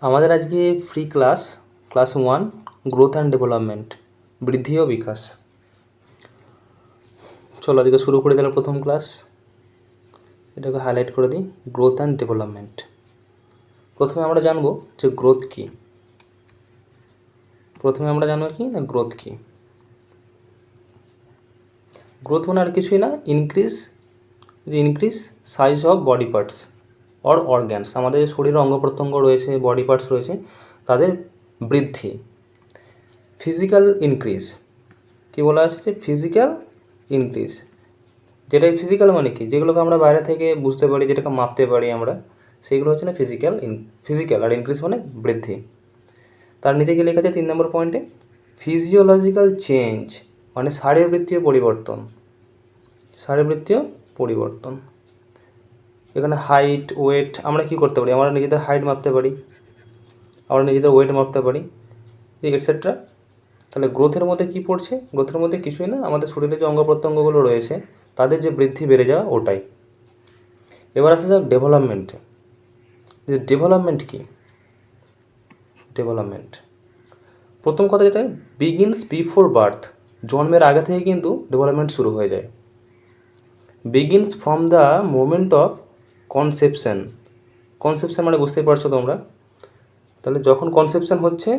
আমাদের আজকে free class 1 growth and development, বৃদ্ধি ও বিকাশ। চলো আজকে শুরু করে দিলাম প্রথম ক্লাস। এটাকে হাইলাইট করে দিই, গ্রোথ অ্যান্ড ডেভেলপমেন্ট। প্রথমে আমরা জানবো যে গ্রোথ কী। গ্রোথ কী। গ্রোথ মানে আর কিছুই না, increase size of body parts or organs. আমাদের শরীরে অঙ্গ প্রত্যঙ্গ রয়েছে, বডি পার্টস রয়েছে, তাদের বৃদ্ধি। ফিজিক্যাল ইনক্রিজ, কী বলা আছে যে ফিজিক্যাল ইনক্রিজ, যেটা ফিজিক্যাল মানে কি, যেগুলোকে আমরা বাইরে থেকে বুঝতে পারি, যেটাকে মাপতে পারি আমরা, সেইগুলো হচ্ছে না ফিজিক্যাল। আর ইনক্রিজ মানে বৃদ্ধি। তার নিচে গিয়ে লেখা আছে 3 নম্বর পয়েন্টে ফিজিওলজিক্যাল চেঞ্জ, মানে শারীরবৃত্তীয় পরিবর্তন। এখানে হাইট, ওয়েট, আমরা কি করতে পারি, আমরা নিজেদের হাইট মাপতে পারি, আমরা নিজেদের ওয়েট মাপতে পারি, এটসেট্রা। তাহলে গ্রোথের মধ্যে কি পড়ছে? গ্রোথের মধ্যে কিছুই না, আমাদের শরীরে যে অঙ্গ প্রত্যঙ্গগুলো রয়েছে তাদের যে বৃদ্ধি বেড়ে যাওয়া, ওটাই। এবার আসা যাক ডেভেলপমেন্টে। যে ডেভেলপমেন্ট কি? ডেভেলপমেন্ট, প্রথম কথা যেটা, বিগিনস বিফোর বার্থ। জন্মের আগে থেকে কিন্তু ডেভেলপমেন্ট শুরু হয়ে যায়। Begins from the moment of conception মানে বুঝতেই পারছো তোমরা। তাহলে যখন কনসেপশন হচ্ছে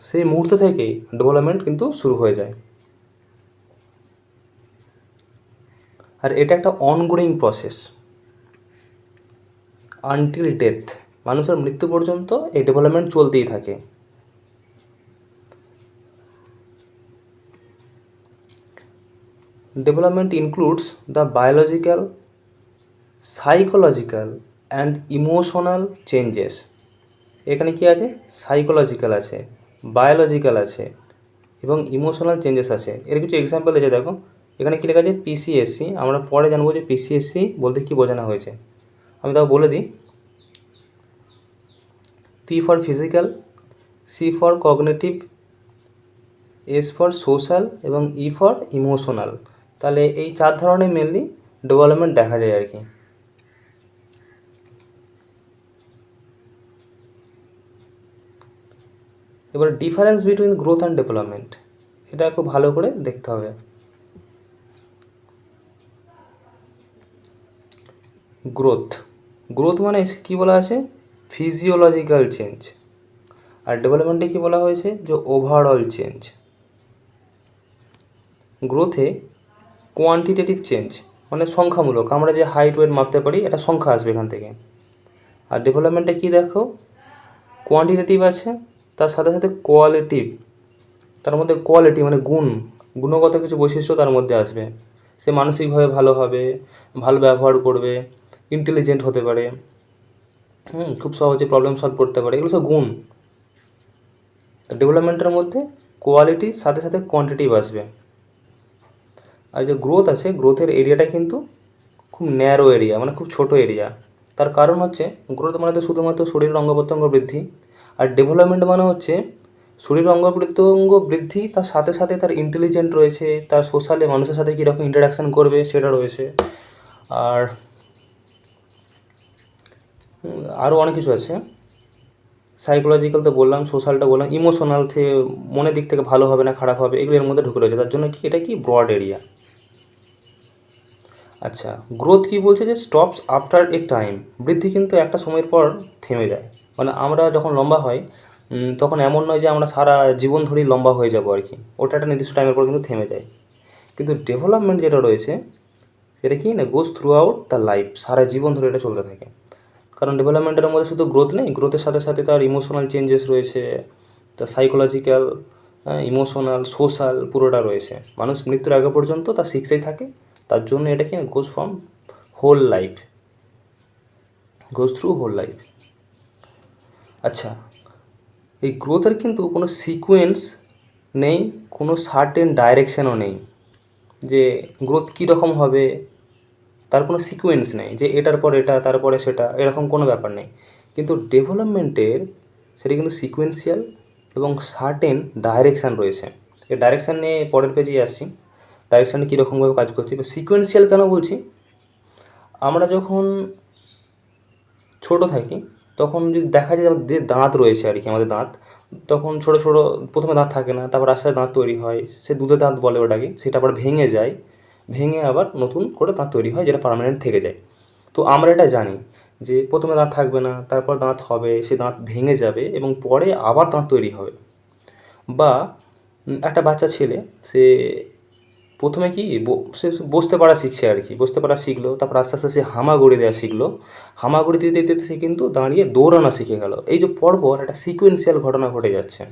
সেই মুহূর্ত থেকেই ডেভেলপমেন্ট কিন্তু শুরু হয়ে যায়। আর এটা একটা অনগোয়িং প্রসেস আনটিল ডেথ। মানুষের মৃত্যু পর্যন্ত এই ডেভেলপমেন্ট চলতেই থাকে। Development includes the biological, psychological and emotional changes. এখানে কি আছে? সাইকোলজিক্যাল আছে, বায়োলজিক্যাল আছে এবং ইমোশনাল চেঞ্জেস আছে। এর কিছু এক্সাম্পল আছে, দেখো এখানে কী লেখা আছে, পিসিএসসি। আমরা পরে জানবো যে পিসিএসসি বলতে কী বোঝানো হয়েছে। আমি তাও বলে দিই, P for physical, C for cognitive, S for social এবং ই ফর ইমোশনাল। তাহলে এই 4 ধরনের মেনলি ডেভেলপমেন্ট দেখা যায় আর কি। এবার difference between growth and development, এটা খুব ভালো করে দেখতে হবে। গ্রোথ মানে কি বলা আছে? Physiological change. আর ডেভেলপমেন্টে কি বলা হয়েছে? যে ওভারঅল চেঞ্জ। গ্রোথে কোয়ান্টিটেটিভ চেঞ্জ মানে সংখ্যামূলক, আমরা যে হাইট ওয়েট মাপতে পারি, এটা সংখ্যা আসবে এখান থেকে। আর ডেভেলপমেন্টে কি দেখো, কোয়ান্টিটেটিভ আছে, তার সাথে সাথে কোয়ালিটিভ। তার মধ্যে কোয়ালিটি মানে গুণগত কিছু বৈশিষ্ট্য তার মধ্যে আসবে। সে মানসিকভাবে ভালো হবে, ভালো ব্যবহার করবে, ইন্টেলিজেন্ট হতে পারে, খুব সহজে প্রবলেম সলভ করতে পারে, এগুলো সব গুণ। ডেভেলপমেন্টের মধ্যে কোয়ালিটির সাথে সাথে কোয়ান্টিটিভ আসবে। আর যে গ্রোথ আছে, গ্রোথের এরিয়াটা কিন্তু খুব ন্যারো এরিয়া, মানে খুব ছোট এরিয়া। তার কারণ হচ্ছে গ্রোথ মানে তো শুধুমাত্র শরীরের অঙ্গ প্রত্যঙ্গ বৃদ্ধি, আর ডেভেলপমেন্ট মানে হচ্ছে শরীরের অঙ্গ প্রত্যঙ্গ বৃদ্ধি, তার সাথে সাথে তার ইন্টেলিজেন্ট রয়েছে, তার সোশ্যালে মানুষের সাথে কীরকম ইন্টারাকশান করবে সেটা রয়েছে। আর আরও অনেক কিছু আছে, সাইকোলজিক্যাল তো বললাম, সোশ্যালটা বললাম, ইমোশনাল থেকে মনের দিক থেকে ভালো হবে না খারাপ হবে, এগুলো এর মধ্যে ঢুকে রয়েছে। তার জন্য কি এটা কি ব্রড এরিয়া। আচ্ছা, গ্রোথ কি বলছে? যে স্টপস আফটার এ টাইম। বৃদ্ধি কিন্তু একটা সময়ের পর থেমে যায়। মানে আমরা যখন লম্বা হয় তখন এমন নয় যে আমরা সারা জীবন ধরেই লম্বা হয়ে যাব আর কি, ওটা একটা নির্দিষ্ট টাইমের পর কিন্তু থেমে যায়। কিন্তু ডেভেলপমেন্ট যেটা রয়েছে সেটা কি না, গোজ থ্রু আউট দ্য লাইফ, সারা জীবন ধরে এটা চলতে থাকে। কারণ ডেভেলপমেন্টের মধ্যে শুধু গ্রোথ নেই, গ্রোথের সাথে সাথে তার ইমোশনাল চেঞ্জেস রয়েছে, তার সাইকোলজিক্যাল, ইমোশনাল, সোশ্যাল, পুরোটা রয়েছে। মানুষ মৃত্যুর আগে পর্যন্ত তা শিখতেই থাকে। তার জন্য এটা কি goes from whole life, goes through whole life. আচ্ছা, এই গ্রোথের কিন্তু কোনো সিকোয়েন্স নেই, কোনো সার্টেন ডাইরেকশানও নেই যে গ্রোথ কীরকম হবে, তার কোনো সিকোয়েন্স নেই যে এটার পর এটা, তারপরে সেটা, এরকম কোনো ব্যাপার নেই। কিন্তু ডেভেলপমেন্টের সেটা কিন্তু সিকোয়েন্সিয়াল এবং সার্টেন ডাইরেকশান রয়েছে। এই ডাইরেকশান নিয়ে পরের পেজেই আসছি, ডাইরেকশানে কীরকমভাবে কাজ করছি। বা সিকোয়েন্সিয়াল কেন বলছি, আমরা যখন ছোট থাকি তখন যদি দেখা যায় যে দাঁত রয়েছে আর কি, আমাদের দাঁত তখন ছোটো ছোটো প্রথমে দাঁত থাকে না, তারপর আস্তে আস্তে দাঁত তৈরি হয়, সে দুধের দাঁত বলে ওটাকে, সেটা আবার ভেঙে যায়, ভেঙে আবার নতুন করে দাঁত তৈরি হয় যেটা পার্মানেন্ট থেকে যায়। তো আমরা এটা জানি যে প্রথমে দাঁত থাকবে না, তারপর দাঁত হবে, সে দাঁত ভেঙে যাবে এবং পরে আবার দাঁত তৈরি হবে। বা একটা বাচ্চা ছেলে, সে প্রথমে কি সে বসতে পারা শিখছে আর কি, বসতে পারা শিখলো, তারপর আস্তে আস্তে সে হামাগুড়ি দেওয়া শিখলো, হামাগুড়ি দিতে দিতে সে কিন্তু দাঁড়িয়ে দৌড়ানো শিখে গেল। এই যে পরপর একটা সিকোয়েন্সিয়াল ঘটনা ঘটে যাচ্ছে,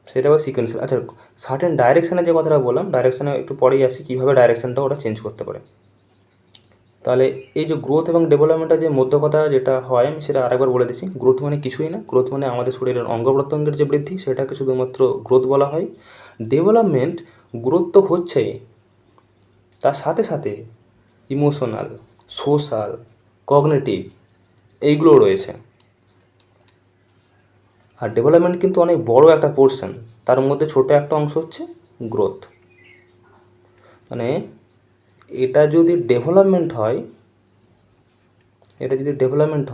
সেটা আবার সিকোয়েন্সিয়াল। আচ্ছা, সার্টেন ডাইরেকশানে যে কথাটা বললাম, ডাইরেকশানে একটু পরেই আসি কীভাবে ডাইরেকশানটা ওরা চেঞ্জ করতে পারে। তাহলে এই যে গ্রোথ এবং ডেভেলপমেন্টের যে মধ্য কথা যেটা হয়, আমি সেটা আরেকবার বলে দিচ্ছি। গ্রোথ মানে কিছুই না, গ্রোথ মানে আমাদের শরীরের অঙ্গ প্রত্যঙ্গের যে বৃদ্ধি, সেটাকে শুধুমাত্র গ্রোথ বলা হয়। ডেভেলপমেন্ট, গ্রোথ তো হচ্ছেই, তার সাথে সাথে ইমোশনাল, সোশ্যাল, কগনিটিভ এইগুলো রয়েছে। আর ডেভেলপমেন্ট কিন্তু অনেক বড় একটা পোর্শন, তার মধ্যে ছোট একটা অংশ হচ্ছে গ্রোথ। মানে এটা যদি ডেভেলপমেন্ট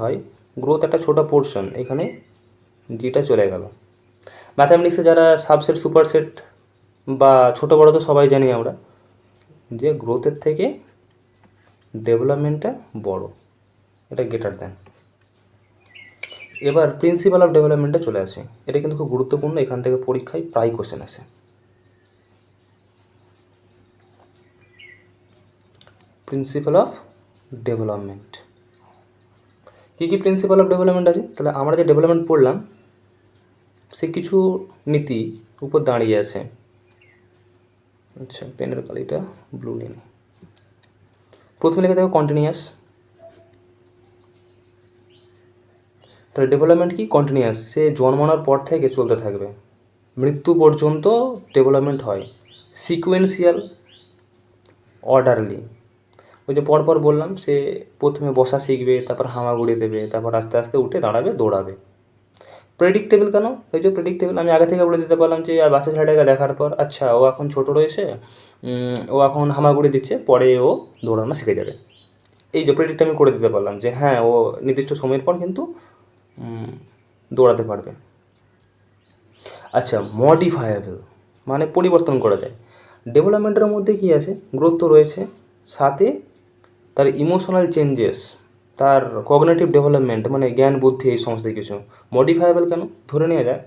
হয়, গ্রোথ একটা ছোটো পোর্শন, এখানে যেটা চলে গেল। ম্যাথামেটিক্সে যারা সাবসেট, সুপারসেট বা ছোটো বড়ো তো সবাই জানি আমরা যে গ্রোথের থেকে ডেভেলপমেন্টটা বড়, এটা গ্রেটার দেন। এবার প্রিন্সিপাল অফ ডেভেলপমেন্টে চলে আসে, এটা কিন্তু খুব গুরুত্বপূর্ণ, এখান থেকে পরীক্ষায় প্রায় কোশ্চেন আসে। প্রিন্সিপাল অফ ডেভেলপমেন্ট, কী কী প্রিন্সিপাল অফ ডেভেলপমেন্ট আছে? তাহলে আমরা যে ডেভেলপমেন্ট পড়লাম সে কিছু নীতি উপর দাঁড়িয়ে আছে। আচ্ছা, পেনের কালিটা ব্লু নিয়ে নিই। প্রথমে লিখে দেখো কন্টিনিউয়াস। তাহলে ডেভেলপমেন্ট কি? কন্টিনিউয়াস, সে জন্মানোর পর থেকে চলতে থাকবে, মৃত্যু পর্যন্ত ডেভেলপমেন্ট হয়। সিকুয়েন্সিয়াল, অর্ডারলি, ওই যে পরপর বললাম, সে প্রথমে বসা শিখবে, তারপর হামাগুড়ি দেবে, তারপর আস্তে আস্তে উঠে দাঁড়াবে, দৌড়াবে। প্রেডিক্টেবল কেন? ওই যে প্রেডিক্টেবল, আমি আগে থেকে বলে দিতে পারলাম যে বাচ্চা ছেলেটাকে দেখার পর, আচ্ছা ও এখন ছোট রয়েছে, ও এখন হামাগুড়ি দিচ্ছে, পরে ও দৌড়ানো শিখে যাবে। এই যে প্রেডিক্ট আমি করে দিতে পারলাম যে হ্যাঁ, ও নির্দিষ্ট সময়ের পর কিন্তু দৌড়াতে পারবে। আচ্ছা, মডিফায়েবল মানে পরিবর্তন করা যায়। ডেভেলপমেন্টের মধ্যে কী আছে? গ্রোথ তো রয়েছে, সাথে তার ইমোশনাল চেঞ্জেস, তার কগনিটিভ ডেভেলপমেন্ট মানে জ্ঞান বুদ্ধি, এই সমস্ত কিছু। মডিফায়েবল কেন? ধরে নেওয়া যায়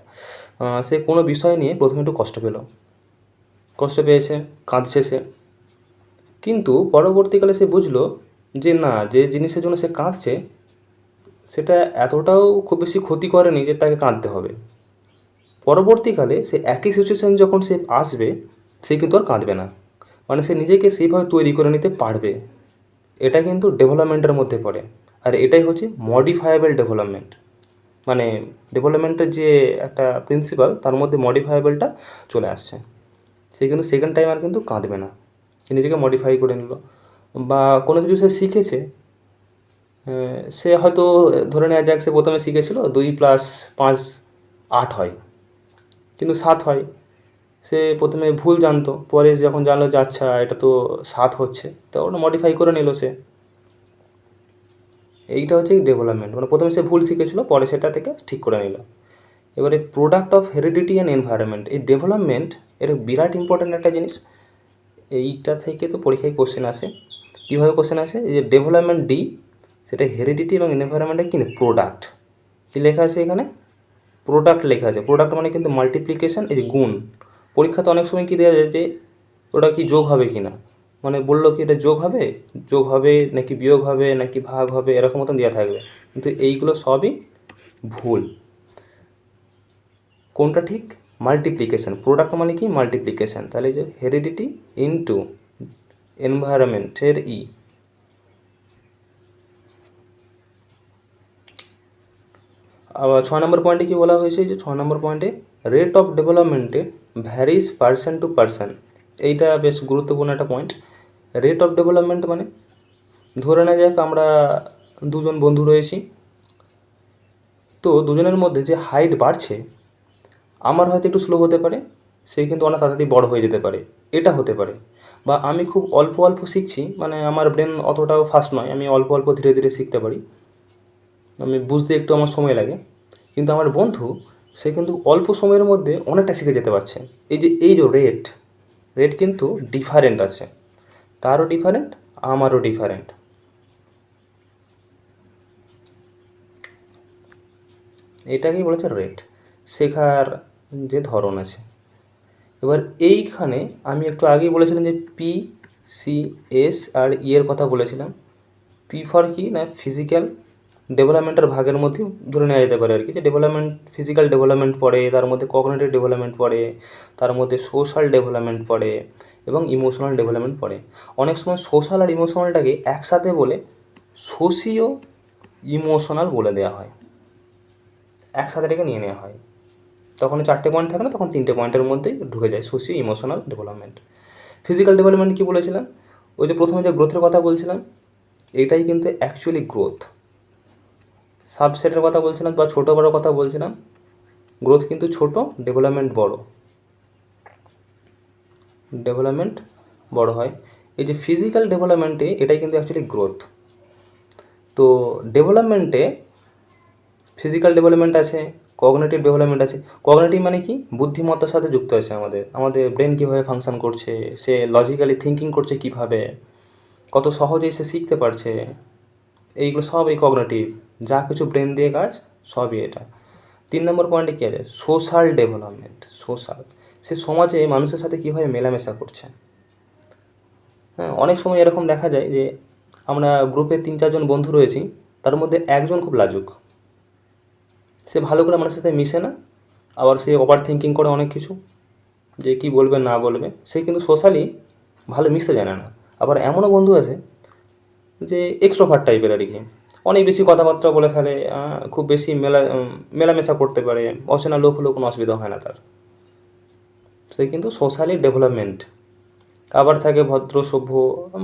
সে কোনো বিষয় নিয়ে প্রথমে একটু কষ্ট পেয়েছে, কাঁদছে সে, কিন্তু পরবর্তীকালে সে বুঝলো যে না, যে জিনিসের জন্য সে কাঁদছে সেটা এতটাও খুব বেশি ক্ষতি করেনি যে তাকে কাঁদতে হবে। পরবর্তীকালে সে একই সিচুয়েশান যখন সে আসবে, সে কিন্তু আর কাঁদবে না, মানে সে নিজেকে সেইভাবে তৈরি করে নিতে পারবে। এটা কিন্তু ডেভেলপমেন্টের মধ্যে পড়ে, আর এটাই হচ্ছে মডিফায়েবল ডেভেলপমেন্ট। মানে ডেভেলপমেন্টের যে একটা প্রিন্সিপাল, তার মধ্যে মডিফায়েবলটা চলে আসছে। সে কিন্তু সেকেন্ড টাইম আর কিন্তু কাঁদবে না, সে নিজেকে মডিফাই করে নিল। বা কোনো কিছু সে শিখেছে, সে হয়তো ধরে নেওয়া যাক সে প্রথমে শিখেছিল 2 + 5 8 হয়, কিন্তু 7 হয়। সে প্রথমে ভুল জানতো, পরে যখন জানলো যে আচ্ছা এটা তো 7 হচ্ছে, তো ওটা মডিফাই করে নিল সে। এইটা হচ্ছে ডেভেলপমেন্ট, মানে প্রথমে সে ভুল শিখেছিল, পরে সেটা থেকে ঠিক করে নিল। এবারে product of heredity and environment, এই ডেভেলপমেন্ট এটা বিরাট ইম্পর্ট্যান্ট একটা জিনিস। এইটা থেকে তো পরীক্ষায় কোশ্চেন আসে। কীভাবে কোশ্চেন আসে? এই যে ডেভেলপমেন্ট ডি, সেটা হেরিডিটি এবং এনভায়রনমেন্টের কি প্রোডাক্ট। কী লেখা আছে এখানে? প্রোডাক্ট লেখা আছে। প্রোডাক্ট মানে কিন্তু মাল্টিপ্লিকেশন, এই যে গুণ। পরীক্ষাতে অনেক সময় কী দেওয়া যায় যে ওটা কি যোগ হবে কি না, মানে বললো কি এটা যোগ হবে নাকি বিয়োগ হবে নাকি ভাগ হবে, এরকম মতন দেওয়া থাকবে, কিন্তু এইগুলো সবই ভুল। কোনটা ঠিক? মাল্টিপ্লিকেশন। প্রোডাক্ট মানে কি? মাল্টিপ্লিকেশন। তাহলে যে হেরিডিটি ইনটু এনভায়রনমেন্টের ই। আবার 6 নম্বর পয়েন্টে কী বলা হয়েছে? যে 6 নম্বর পয়েন্টে রেট অফ ডেভেলপমেন্টে ভ্যারিস পার্সন টু পার্সন। এইটা বেশ গুরুত্বপূর্ণ একটা পয়েন্ট। রেট অফ ডেভেলপমেন্ট মানে ধরে নেওয়া যাক আমরা দুজন বন্ধু রয়েছি, তো দুজনের মধ্যে যে হাইট বাড়ছে, আমার হয়তো একটু স্লো হতে পারে, সে কিন্তু অনেক তাড়াতাড়ি বড় হয়ে যেতে পারে, এটা হতে পারে। বা আমি খুব অল্প শিখছি, মানে আমার ব্রেন অতটাও ফাস্ট নয়, আমি অল্প ধীরে ধীরে শিখতে পারি, আমি বুঝতে একটু আমার সময় লাগে, কিন্তু আমার বন্ধু সে কিন্তু অল্প সময়ের মধ্যে অনেকটা শিখে যেতে পারছে। এই যে রেট রেট কিন্তু ডিফারেন্ট আছে, তারও ডিফারেন্ট, আমারও ডিফারেন্ট। এটাকেই বলেছে রেট, শেখার যে ধরন আছে। এবার এইখানে আমি একটু আগেই বলেছিলাম যে পি, সি, এস আর ই এর কথা বলেছিলাম। পি ফর কি না ফিজিক্যাল ডেভেলপমেন্টের ভাগের মধ্যে ধরে নেওয়া যেতে পারে আর কি, যে ডেভেলপমেন্ট, ফিজিক্যাল ডেভেলপমেন্ট পড়ে, তার মধ্যে কগনিটিভ ডেভেলপমেন্ট পড়ে, তার মধ্যে সোশ্যাল ডেভেলপমেন্ট পড়ে এবং ইমোশনাল ডেভেলপমেন্ট পড়ে। অনেক সময় সোশ্যাল আর ইমোশনালটাকে একসাথে বলে সোশিও ইমোশনাল বলে দেওয়া হয়, একসাথে রেখে নিয়ে নেওয়া হয়। তখন 4টে পয়েন্ট থাকে না, তখন 3টে পয়েন্টের মধ্যেই ঢুকে যায় socio emotional development. Physical development কী বলেছিলাম, ওই যে প্রথমে যে গ্রোথের কথা বলছিলাম, এইটাই কিন্তু অ্যাকচুয়ালি গ্রোথ। সাবসেটের কথা বলছিলাম বা ছোটো বড়ো কথা বলছিলাম, গ্রোথ কিন্তু ছোট, ডেভেলপমেন্ট বড়, ডেভেলপমেন্ট বড় হয়। এই যে ফিজিক্যাল ডেভেলপমেন্টে এটাই কিন্তু অ্যাকচুয়ালি গ্রোথ। তো ডেভেলপমেন্টে ফিজিক্যাল ডেভেলপমেন্ট আছে, কগনিটিভ ডেভেলপমেন্ট আছে। কগনিটিভ মানে কি, বুদ্ধিমত্তার সাথে যুক্ত আছে আমাদের ব্রেন কীভাবে ফাংশন করছে, সে লজিক্যালি থিঙ্কিং করছে কীভাবে, কত সহজেই সে শিখতে পারছে, এইগুলো সব এই কগনিটিভ, যা কিছু ব্রেন দিয়ে কাজ সবই এটা। 3 নম্বর পয়েন্টে কী আছে, সোশ্যাল ডেভেলপমেন্ট। সোশ্যাল, সে সমাজে মানুষের সাথে কীভাবে মেলামেশা করছে। হ্যাঁ, অনেক সময় এরকম দেখা যায় যে আমরা গ্রুপে 3-4জন বন্ধু রয়েছি, তার মধ্যে একজন খুব লাজুক, সে ভালো করে মানুষের সাথে মিশে না, আবার সে ওভার থিঙ্কিং করে অনেক কিছু, যে কী বলবে না বলবে, সে কিন্তু সোশ্যালি ভালো মিশতে জানে না। আবার এমনও বন্ধু আছে যে এক্সট্রোভার্ট টাইপের আর কি, অনেক বেশি কথাবার্তা বলে ফেলে, খুব বেশি মেলামেশা করতে পারে, অচেনা লোক হলেও কোনো অসুবিধা হয় না তার, সে কিন্তু সোশ্যালি ডেভেলপমেন্ট। আবার থাকে ভদ্র, সভ্য,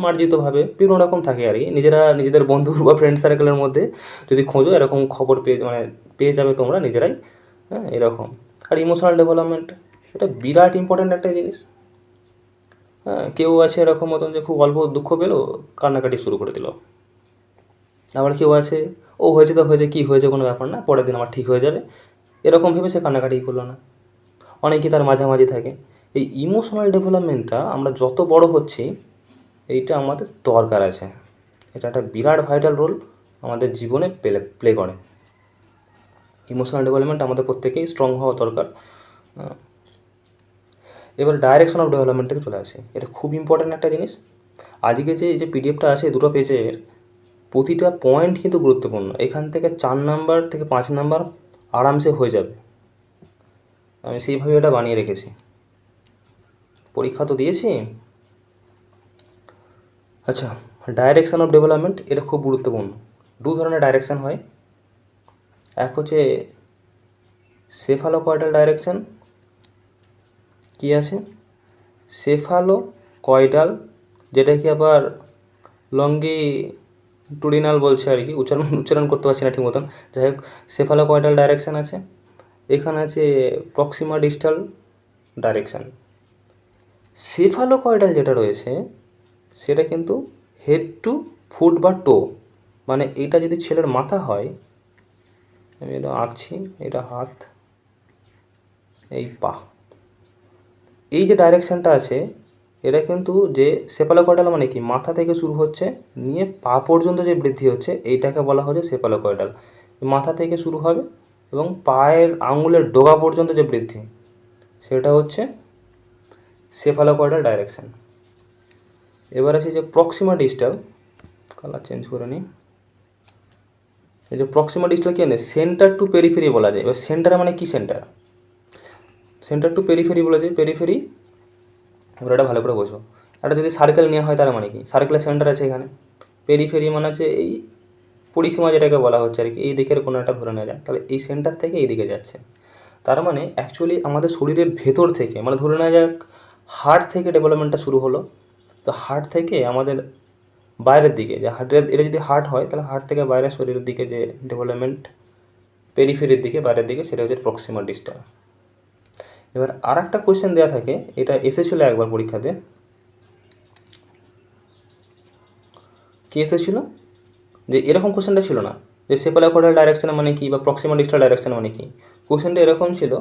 মার্জিতভাবে, বিভিন্ন রকম থাকে আর কি। নিজেদের বন্ধু বা ফ্রেন্ড সার্কেলের মধ্যে যদি খোঁজো এরকম খবর পেয়ে যাবে তোমরা নিজেরাই। হ্যাঁ, এরকম। আর ইমোশনাল ডেভেলপমেন্ট, এটা বিরাট ইম্পর্ট্যান্ট একটা জিনিস। হ্যাঁ, কেউ আছে এরকম মতন যে খুব অল্প দুঃখ পেলো, কান্নাকাটি শুরু করে দিল। আবার কেউ আছে, ও হয়েছে তো হয়েছে, কী হয়েছে কোনো ব্যাপার না, পরের দিন আমার ঠিক হয়ে যাবে, এরকম ভেবে সে কান্নাকাটি করলো না। অনেকেই তার মাঝামাঝি থাকে। এই ইমোশনাল ডেভেলপমেন্টটা আমরা যত বড় হচ্ছি, এইটা আমাদের দরকার আছে। এটা একটা বিরাট ভাইটাল রোল আমাদের জীবনে প্লে করে। ইমোশনাল ডেভেলপমেন্ট আমাদের প্রত্যেকেই স্ট্রং হওয়া দরকার। এবার ডাইরেকশন অফ ডেভেলপমেন্ট থেকে চলে আসে, এটা খুব ইম্পর্ট্যান্ট একটা জিনিস। আজকে যে পিডিএফটা আছে 2টো পেজের, প্রতিটা পয়েন্ট কিন্তু গুরুত্বপূর্ণ। এখান থেকে 4 নাম্বার থেকে 5 নাম্বার আরামসে হয়ে যাবে, আমি সেইভাবে এটা বানিয়ে রেখেছি। পরীক্ষা তো দিয়েছি। আচ্ছা, ডাইরেকশন অফ ডেভেলপমেন্ট এটা খুব গুরুত্বপূর্ণ। 2 ধরনের ডাইরেকশান হয়, এক হচ্ছে সেফালোকয়েডাল ডাইরেকশান, কী আছে সেফালোকয়েডাল, যেটাকে আবার লঙ্গিটুডিনাল বলছে আর কি, উচ্চারণ করতে পারছি না ঠিক মতন। যাই হোক, সেফালোকয়েডাল ডাইরেকশান আছে। এখানে আছে প্রক্সিমা ডিস্টাল ডাইরেকশান। সেফালোকয়েডাল যেটা রয়েছে সেটা কিন্তু হেড টু ফুট বা টো, মানে এটা যদি ছেলের মাথা হয়, আমি এটা আঁকছি, এটা হাত, এই পা, এই যে ডাইরেকশানটা আছে, এটা কিন্তু যে সেফালোকয়েডাল মানে কি, মাথা থেকে শুরু হচ্ছে নিয়ে পা পর্যন্ত যে বৃদ্ধি হচ্ছে, এইটাকে বলা হচ্ছে সেফালোকয়েডাল। মাথা থেকে শুরু হবে এবং পায়ের আঙুলের ডগা পর্যন্ত যে বৃদ্ধি, সেটা হচ্ছে সেফালোকয়েডাল ডাইরেকশান। এবার আছে যে প্রক্সিমা ডিস্টাল, কালার চেঞ্জ করে নিই। এই যে প্রক্সিমা ডিস্টাল কী, সেন্টার টু পেরিফেরি বলা যায়। এবার সেন্টার মানে কি, সেন্টার টু পেরিফেরি বলা যায়, পেরিফেরি। এবার এটা ভালো করে বোঝো, একটা যদি সার্কেল নেওয়া হয় তার মানে কি, সার্কেলের সেন্টার আছে এখানে, পেরিফেরি মানে হচ্ছে এই পরিসীমা যেটাকে বলা হচ্ছে আর কি, এই দিকের কোনো একটা ধরে নেওয়া যায়, তাহলে এই সেন্টার থেকে এই দিকে যাচ্ছে। তার মানে অ্যাকচুয়ালি আমাদের শরীরের ভেতর থেকে, মানে ধরে নেওয়া যাক হার্ট থেকে ডেভেলপমেন্টটা শুরু হলো, তো হার্ট থেকে আমাদের বাইরের দিকে, যে হার্টের, এটা যদি হার্ট হয় তাহলে হার্ট থেকে বাইরের শরীরের দিকে যে ডেভেলপমেন্ট, পেরিফেরির দিকে, বাইরের দিকে, সেটা হচ্ছে প্রক্সিমা ডিস্টাল। এবার আর একটা কোয়েশ্চেন দেওয়া থাকে, এটা এসেছিলো একবার পরীক্ষাতে, কি এসেছিলো যে এরকম কোয়েশ্চেনটা ছিল না, যে সেফালোকর্ডাল ডাইরেকশন মানে কি বা প্রক্সিমা ডিস্টাল ডাইরেকশন মানে কি। কোশ্চেনটা এরকম ছিল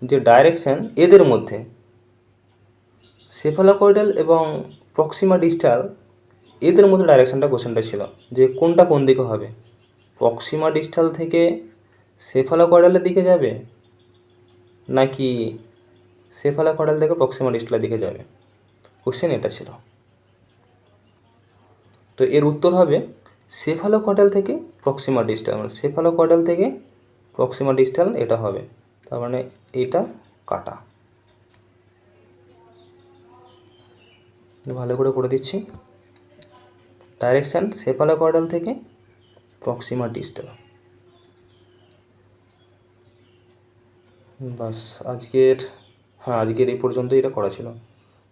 যে ডাইরেকশন এদের মধ্যে সেফালোকর্ডাল এবং প্রক্সিমা ডিস্টাল এদের মধ্যে ডাইরেকশনটা কোশ্চেনটা ছিল যে কোনটা কোন দিকে হবে, প্রক্সিমা ডিস্টাল থেকে সেফালোকর্ডালের দিকে যাবে নাকি সেফালোকর্ডাল থেকে প্রক্সিমা ডিস্টালের দিকে যাবে। কোশ্চেন এটা ছিল। তো এর উত্তর হবে সেফালোকর্ডাল থেকে প্রক্সিমা ডিস্টাল, মানে সেফালোকর্ডাল থেকে প্রক্সিমা ডিস্টাল এটা হবে। তার মানে এটা কাটা। ভালো করে দিচ্ছি, ডাইরেকশান সেফালোকর্ডাল থেকে প্রক্সিমা ডিস্টাল। বাস আজকের এই পর্যন্তই এটা করা ছিল।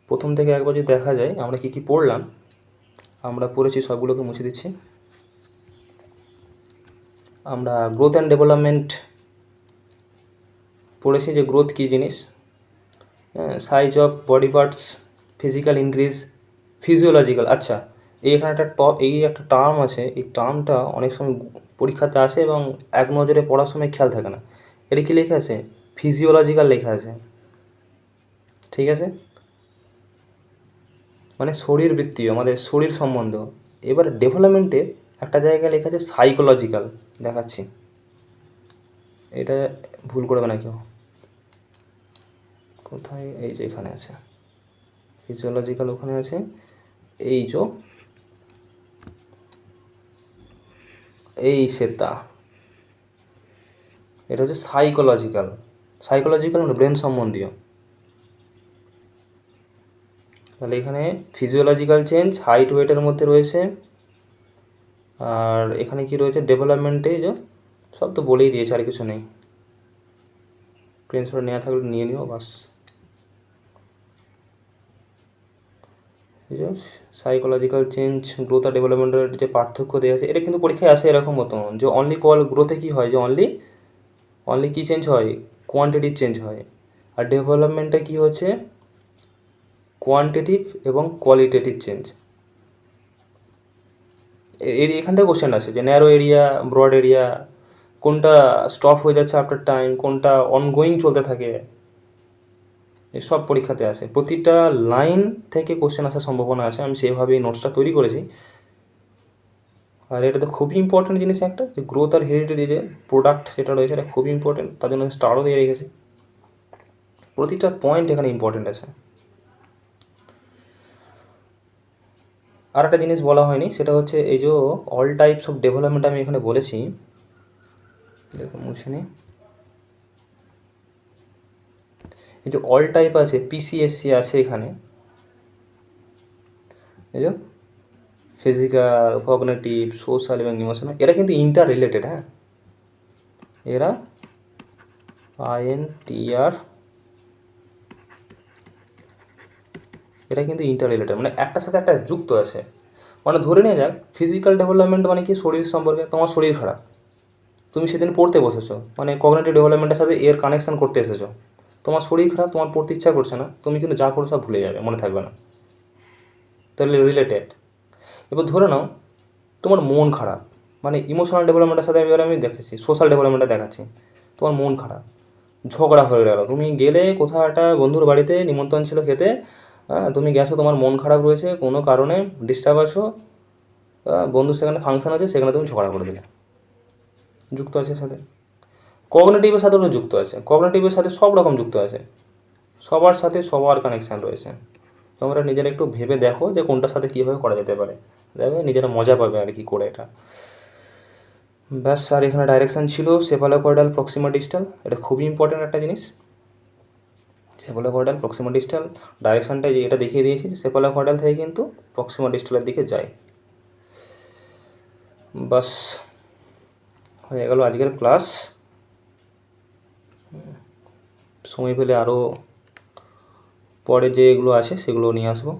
প্রথম থেকে একবার যদি দেখা যায় আমরা কী কী পড়লাম, আমরা পড়েছি সবগুলোকে মুছে দিচ্ছি। আমরা গ্রোথ অ্যান্ড ডেভেলপমেন্ট পড়েছি, যে গ্রোথ কী জিনিস, size of body parts, physical increase, physiological. আচ্ছা, এই একটা টার্ম আছে, এই টার্মটা অনেক সময় পরীক্ষাতে আসে এবং এক নজরে পড়ার সময় খেয়াল থাকে না। এটা কী লেখা আছে, ফিজিওলজিক্যাল লেখা আছে, ঠিক আছে, মানে শরীরবৃত্তীয়, আমাদের শরীর সম্বন্ধ। এবার ডেভেলপমেন্টে একটা জায়গায় লেখা আছে সাইকোলজিক্যাল, দেখাচ্ছি, এটা ভুল করবে না কেউ, কোথায়, এই যে এখানে আছে ফিজিওলজিক্যাল, ওখানে আছে এই সেটা, এটা হচ্ছে সাইকোলজিক্যাল মানে ব্রেন সম্বন্ধীয়। তাহলে এখানে ফিজিওলজিক্যাল চেঞ্জ হাইট ওয়েটের মধ্যে রয়েছে, আর এখানে কি রয়েছে ডেভেলপমেন্টে, যে সব তো বলেই দিয়েছে, আর কিছু নেই, স্ক্রিনশট নেওয়া থাকলে নিয়ে নিও বাস। এই যে সাইকোলজিক্যাল চেঞ্জ, গ্রোথ আর ডেভেলপমেন্টের যে পার্থক্য দেওয়া আছে, এটা কিন্তু পরীক্ষায় আসে এরকম মতো, যে অনলি গ্রোথে কী হয়, যে অনলি কী চেঞ্জ হয়, কোয়ান্টিটিভ চেঞ্জ হয়, আর ডেভেলপমেন্টে কী হচ্ছে কোয়ান্টিটিভ এবং কোয়ালিটেটিভ চেঞ্জ। এখান থেকে কোশ্চেন আছে যে ন্যারো এরিয়া, ব্রড এরিয়া, কোনটা স্টপ হয়ে যাচ্ছে আফটার টাইম, কোনটা অনগোয়িং চলতে থাকে, এসব পরীক্ষাতে আসে। প্রতিটা লাইন থেকে কোশ্চেন আসার সম্ভাবনা আছে, আমি সেভাবেই নোটসটা তৈরি করেছি। আর এটা তো খুবই ইম্পর্টেন্ট জিনিস একটা, যে গ্রোথ আর হেরিডিটি যে প্রোডাক্ট সেটা রয়েছে, এটা খুবই ইম্পর্টেন্ট, তার জন্য স্টারও দিয়ে রেখেছি। প্রতিটা পয়েন্ট এখানে ইম্পর্টেন্ট আছে। আর একটা জিনিস বলা হয়নি, সেটা হচ্ছে এই যে অল টাইপস অফ ডেভেলপমেন্ট আমি এখানে বলেছি, দেখো মুছে নিই, এই যে অল টাইপ আছে, পিসিএসসি আছে এখানে, এই যে ফিজিক্যাল, কগনিটিভ, সোশ্যাল এবং ইমোশনাল, এরা কিন্তু ইন্টার রিলেটেড। হ্যাঁ, এরা INTR, এরা কিন্তু ইন্টার রিলেটেড, মানে একটার সাথে একটা যুক্ত আছে। মানে ধরে নিয়ে যাক ফিজিক্যাল ডেভেলপমেন্ট মানে কি, শরীর সম্পর্কে, তোমার শরীর খারাপ, তুমি সেদিন পড়তে বসেছো, মানে কগনিটিভ ডেভেলপমেন্টের সাথে এর কানেকশান করতে এসেছো, তোমার শরীর খারাপ, তোমার পড়তে ইচ্ছা করছে না, তুমি কিন্তু যা পড়ো সব ভুলে যাবে, মনে থাকবে না, তাহলে রিলেটেড। এবার ধরে নাও তোমার মন খারাপ, মানে ইমোশনাল ডেভেলপমেন্টের সাথে এবার আমি দেখেছি, সোশ্যাল ডেভেলপমেন্টটা দেখাচ্ছি। তোমার মন খারাপ, ঝগড়া হয়ে গেল, তুমি গেলে কোথাও একটা বন্ধুর বাড়িতে নিমন্ত্রণ ছিল খেতে, তুমি গেছো, তোমার মন খারাপ রয়েছে, কোনো কারণে ডিস্টার্ব আছো, বন্ধুর সেখানে ফাংশন আছে, সেখানে তুমি ঝগড়া করে দিলে, যুক্ত আছে সাথে। কগনিটিভের সাথে ওটা যুক্ত আছে, কগনিটিভের সাথে সব রকম যুক্ত আছে, সবার সাথে সবার কানেকশান রয়েছে। তোমরা নিজেরা একটু ভেবে দেখো যে কোনটার সাথে কীভাবে করা যেতে পারে, দেখবে নিজেরা মজা পাবে আর কি করে এটা। ব্যাস, আর এখানে ডাইরেকশান ছিল সেফালোকর্ডাল, প্রক্সিমা ডিস্টাল, এটা খুবই ইম্পর্ট্যান্ট একটা জিনিস। সেফালোকর্ডাল, প্রক্সিমা ডিস্টাল ডাইরেকশানটা এটা দেখিয়ে দিয়েছি, যে সেফালোকর্ডাল থেকে কিন্তু প্রক্সিমা ডিস্টালের দিকে যায়। বাস হয়ে গেল আজকের ক্লাস। সময় পেলে আরও পরে যেগুলো আছে সেগুলো নিয়ে আসবো।